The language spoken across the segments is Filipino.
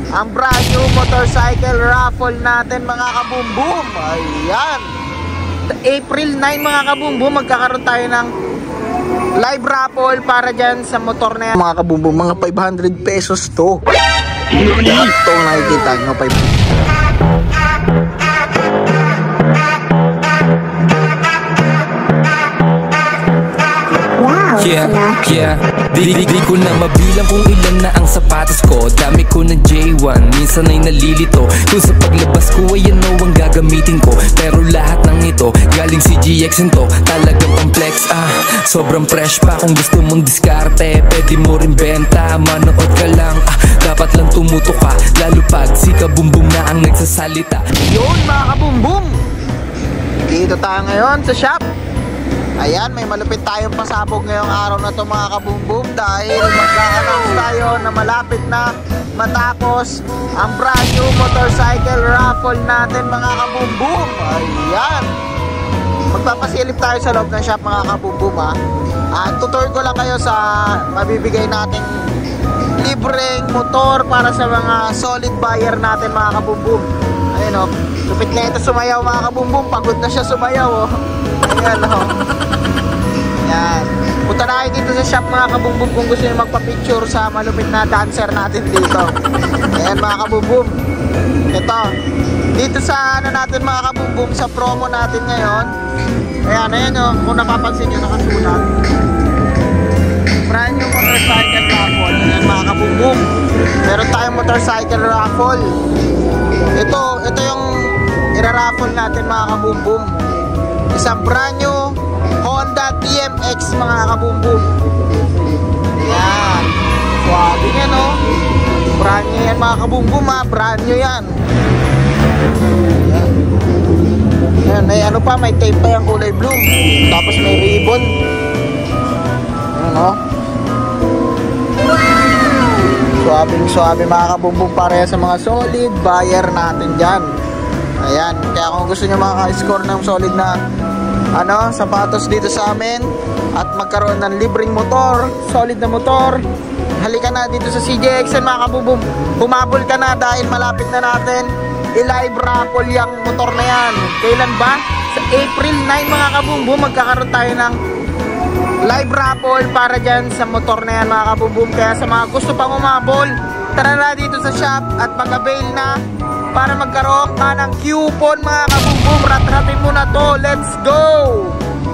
ang brand new motorcycle raffle natin mga kabumbum. Ayan, April 9 mga kabumbum, magkakaroon tayo ng live raffle para dyan sa motor na yan mga kabumbum. Mga 500 pesos to. Ito nakikita nyo, 500. Yeah, di ko na mabilang kung ilan na ang sapatos ko. Dami ko na J1, minsan ay nalilito kung sa paglabas ko ay ano ang gagamitin ko. Pero lahat ng ito, galing si GX to. Talagang pang-flex, sobrang fresh pa. Kung gusto mong diskarte, pwede mo rin benta. Manood ka lang, dapat lang tumuto ka. Lalo pag si Kabumbum na ang nagsasalita. Yun mga kabumbum, dito tayo ngayon sa shop. Ayan, may malupit tayong pasabog ngayong araw na to mga kabumbum, dahil magka-announce tayo na malapit na matapos ang brand new motorcycle raffle natin mga kabumbum. Ayan, magpapasilip tayo sa loob ng shop mga kabumbum at tutor ko lang kayo sa mabibigay nating libreng motor para sa mga solid buyer natin mga kabumbum. Ayun o, lupit na ito sumayaw mga kabumbum, pagod na siya sumayaw Ayan o. Yan. Punta na kayo dito sa shop mga kabumbum kung gusto nyo magpa-picture sa malupit na dancer natin dito. Ayan mga kabumbum. Ito. Dito sa ano natin mga kabumbum, sa promo natin ngayon. Ayan o. Kung napapansin nyo, nakasulat. Brand new motorcycle raffle. Ayan mga kabumbum. Meron tayong motorcycle raffle. Ito yung ira-raffle natin mga kabumbum. Isang brand new Honda TMX mga kabumbum. Ayan, swabe nga no. Brand new yan mga kabumbum brand new yan. Ayan, may ano pa, may tape pa yung kulay blue. Tapos may ribbon. Ayan no. Swabe mga kabumbum, pareha sa mga solid buyer natin dyan. Ayan, kaya kung gusto nyo maka-score ng solid na sapatos dito sa amin at magkaroon ng libreng motor, solid na motor, halika na dito sa CJXN mga kabumbum. Humabol ka na dahil malapit na natin i-live raffle yung motor na yan. Kailan ba? Sa April 9 mga kabumbum, magkakaroon tayo ng live raffle para dyan sa motor na yan mga kabumbum. Kaya sa mga gusto pang umabol, tara na dito sa shop at mag-avail na para magkaroon ka ng coupon mga kabumbum. Rat-ratin mo na to, let's go!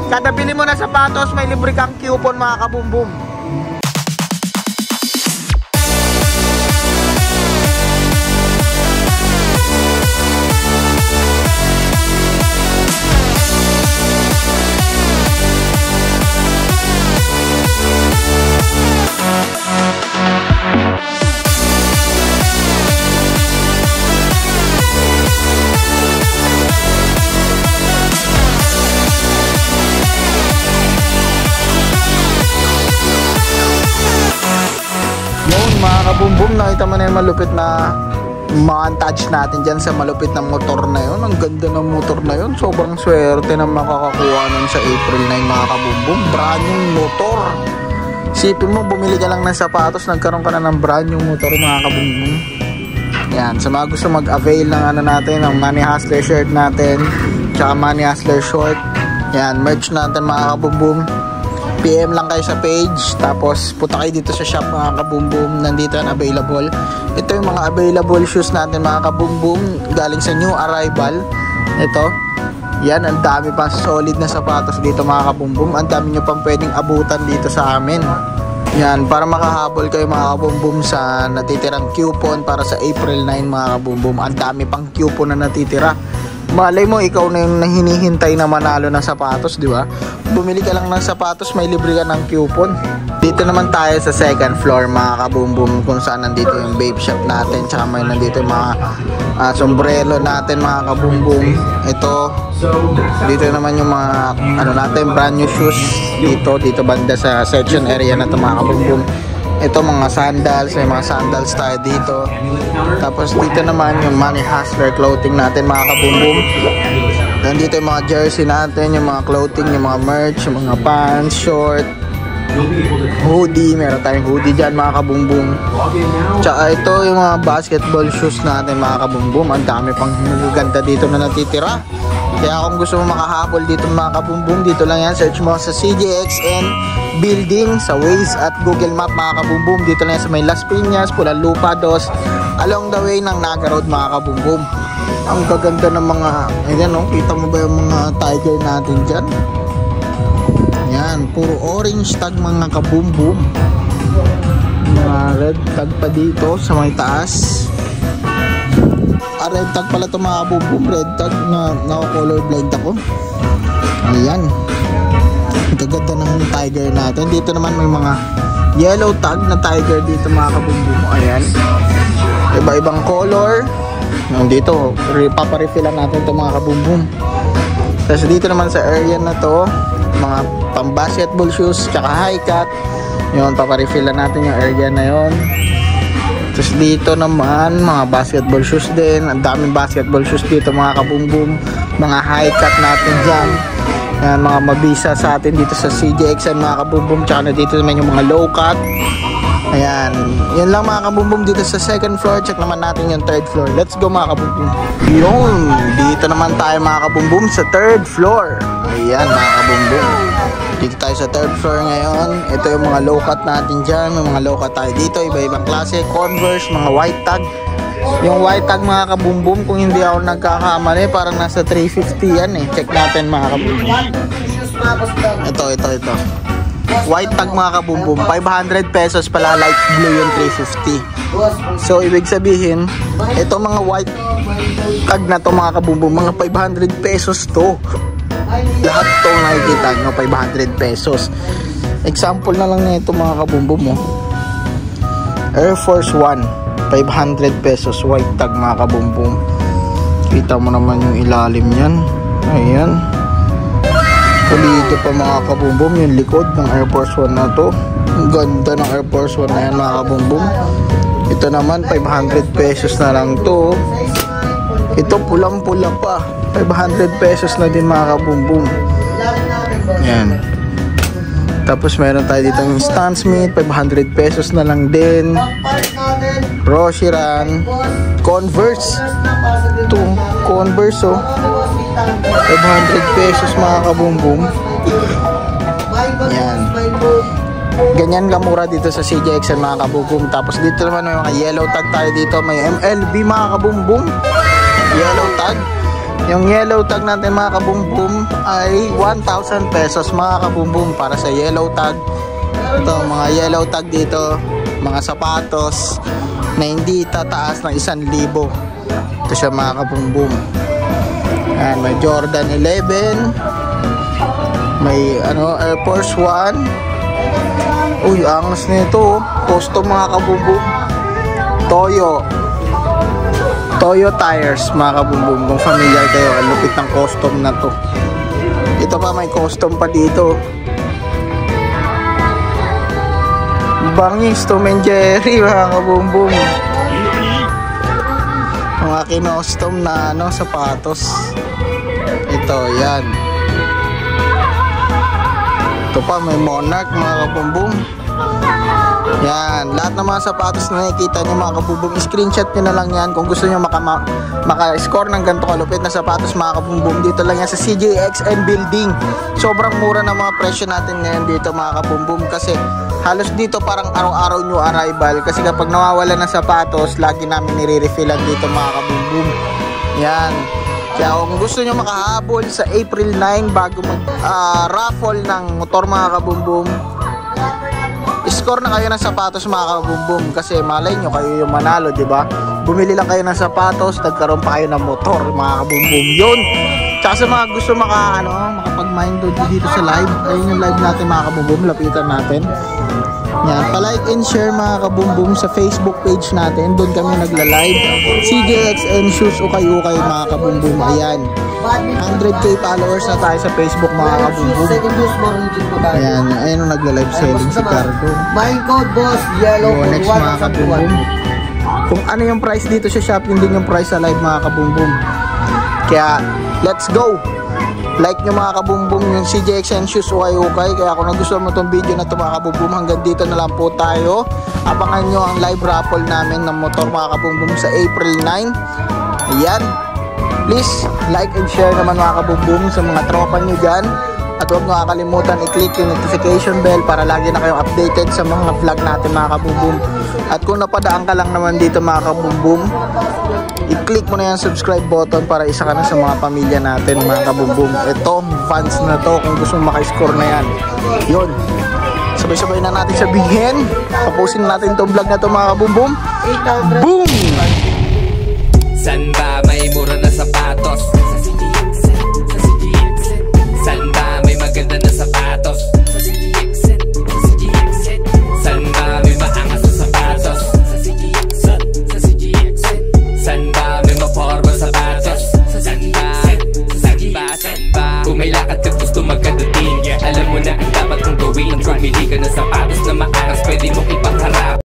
Kada bili mo na sapatos, may libre kang coupon mga kabumbum. Kabumbum, nakita mo na yung malupit na montage natin dyan sa malupit na motor na yun. Ang ganda ng motor na yun. Sobrang swerte na makakakuha nun sa April 9 mga kabumbum. Brand new motor. Sipin mo, bumili ka lang ng sapatos, nagkaroon ka na ng brand new motor mga kabumbum. Yan, sa mga gusto mag-avail ng natin, ng Money Hustler shirt natin, tsaka Money Hustler short. Yan, merch natin mga kabumbum. PM lang kayo sa page, tapos punta kayo dito sa shop mga kabumbum. Nandito yan available. Ito yung mga available shoes natin mga kabumbum, galing sa new arrival. Ito, yan, ang dami pa solid na sapatos dito mga kabumbum. Ang dami nyo pang pwedeng abutan dito sa amin. Yan, para makahabol kayo mga kabumbum sa natitirang coupon para sa April 9 mga kabumbum. Ang dami pang coupon na natitira. Malay mo, ikaw na yung hinihintay na manalo ng sapatos, di ba? Bumili ka lang ng sapatos, may libre ka ng coupon. Dito naman tayo sa second floor mga kabumbum, kung saan nandito yung babe shop natin, tsaka may nandito yung mga sombrero natin mga kabumbum. Ito, dito naman yung mga natin, brand new shoes dito banda sa section area na ito mga kabumbum. Ito mga sandals, may mga sandals tayo dito. Tapos dito naman yung Money Hustler clothing natin mga kabumbum. Nandito yung mga jersey natin, yung mga clothing, yung mga merch, yung mga pants, short. Hoodie, meron tayong hoodie dyan mga kabumbum. Tsaka ito yung mga basketball shoes natin mga kabumbum. Ang dami pang magaganda dito na natitira. Kaya kung gusto mo makahabol dito mga kabumbum, dito lang yan. Search mo sa CJXN Building sa Waze at Google Map mga kabumbum. Dito lang yan sa may Las Piñas, Pulanlupa, Dos, along the way ng Naga Road mga kabumbum. Ang gaganda ng mga, ayan no, kita mo ba yung mga tiger natin dyan? Yan, puro orange tag mga kabumbum. Mga red tag pa dito sa may taas. Red tag pala ito mga kabumbum. Red tag na colorblind ako. Ayan, ang gaganda ng tiger natin. Dito naman may mga yellow tag na tiger dito mga kabumbum. Ayan, iba-ibang color. Dito, paparefillan natin ito mga kabumbum. Tapos dito naman sa area na to, mga pang basketball shoes tsaka high cut. Yun, paparefillan natin yung area na yon. Tapos dito naman mga basketball shoes din. Ang daming basketball shoes dito mga kabumbum. Mga high cut natin dyan. Yan, mga mabisa sa atin dito sa CJXN mga kabumbum. Tsaka na dito naman yung mga low cut. Ayan, yun lang mga kabumbum dito sa second floor. Check naman natin yung third floor. Let's go mga kabumbum. Yun, dito naman tayo mga kabumbum sa third floor. Ayan mga kabumbum, dito tayo sa third floor ngayon. Ito yung mga low cut natin dyan. May mga low cut tayo dito, iba-ibang klase. Converse, mga white tag. Yung white tag mga kabumbum, kung hindi ako nagkakamali, parang nasa 350 yan eh. Check natin mga kabumbum. Ito white tag mga kabumbum, 500 pesos pala, light blue yung 350. So ibig sabihin, ito mga white tag na to mga kabumbum, mga 500 pesos to. Lahat to nakikita nyo 500 pesos. Example na lang na ito mga kabumbum mo. Air Force One, 500 pesos white tag mga kabumbum. Kita mo naman yung ilalim yan. Ayan, pulido pa mga kabumbum yung likod ng Air Force One na to. Ang ganda ng Air Force One na yan mga kabumbum. Ito naman 500 pesos na lang to. Ito pulang pula pa, 500 pesos na din mga kabumbum. Yan. Tapos meron tayo dito yung Stan Smith, 500 pesos na lang din. Roshiran, Converse. Ito, Converse oh, 500 pesos mga kabumbum. Yan. Ganyan kamura dito sa CJXN mga kabumbum. Tapos dito naman may mga yellow tag tayo dito. May MLB mga kabumbum, yellow tag. Yung yellow tag natin mga kabumbum ay 1,000 pesos mga kabumbum para sa yellow tag. Ito mga yellow tag dito, mga sapatos na hindi tataas ng 1,000. Ito siya mga kabumbum. Ayan, may Jordan 11, may Air Force One. Uy, angas nito, custom mga kabumbum. Toyo tires mga kabumbum. Kung familiar kayo, ang lupit ng custom na to. Ito pa, may custom pa dito. Bangis, Tom and Jerry mga kabumbum. Mga kinostom na sapatos. Ito, yan. Ito pa, may Monarch mga kabumbum. Yan, lahat ng mga sapatos na nakikita nyo mga kabumbum, screenshot nyo na lang yan kung gusto nyo maka-score ng ganito kalupit na sapatos mga kabumbum. Dito lang yan sa CJXN Building. Sobrang mura ng mga presyo natin ngayon dito mga kabumbum, kasi halos dito parang araw-araw new arrival. Kasi kapag nawawala ng sapatos, lagi namin nire-refillan dito mga kabumbum. Yan. Kaya kung gusto nyo makahabol sa April 9 bago mag-raffle ng motor mga kabumbum, score na kayo ng sapatos mga kabumbum, kasi malay nyo kayo yung manalo, diba? Bumili lang kayo ng sapatos, nagkaroon pa kayo ng motor mga kabumbum. Yun. Tsaka sa mga gusto makapag-mind dito sa live, ayun yung live natin mga kabumbum, lapitan natin. Yan, pa-like and share mga kabumbum sa Facebook page natin. Doon kami nagla-live. CJXN Shoes Ukay-Ukay mga kabumbum. Ayan, 100k followers na tayo sa Facebook mga kabumbum. Ayan, ayun yung nagla-live selling si Cardo. My code boss, yellow. Next mga kabumbum, kung ano yung price dito sa shop, yun din yung price sa live mga kabumbum. Kaya, let's go! like nyo mga kabumbum yung CJ Exensius ukay-ukay. Kaya kung nagustuhan mo itong video na ito mga kabumbum, hanggang dito na lang po tayo. Abangan nyo ang live raffle namin ng motor mga kabumbum sa April 9. Ayan, please like and share naman mga kabumbum sa mga tropa nyo dyan. At huwag nyo kakalimutan i-click yung notification bell para lagi na kayong updated sa mga vlog natin mga kabumbum. At kung napadaan ka lang naman dito mga kabumbum, i-click mo na yung subscribe button para isa ka na sa mga pamilya natin mga kabumbum. Ito, fans na to, kung gusto mong makiscore na yan. Yun, sabay-sabay na natin sabihin, tapusin natin itong vlog na to mga kabumbum. Boom! San ba may mura na sapatos?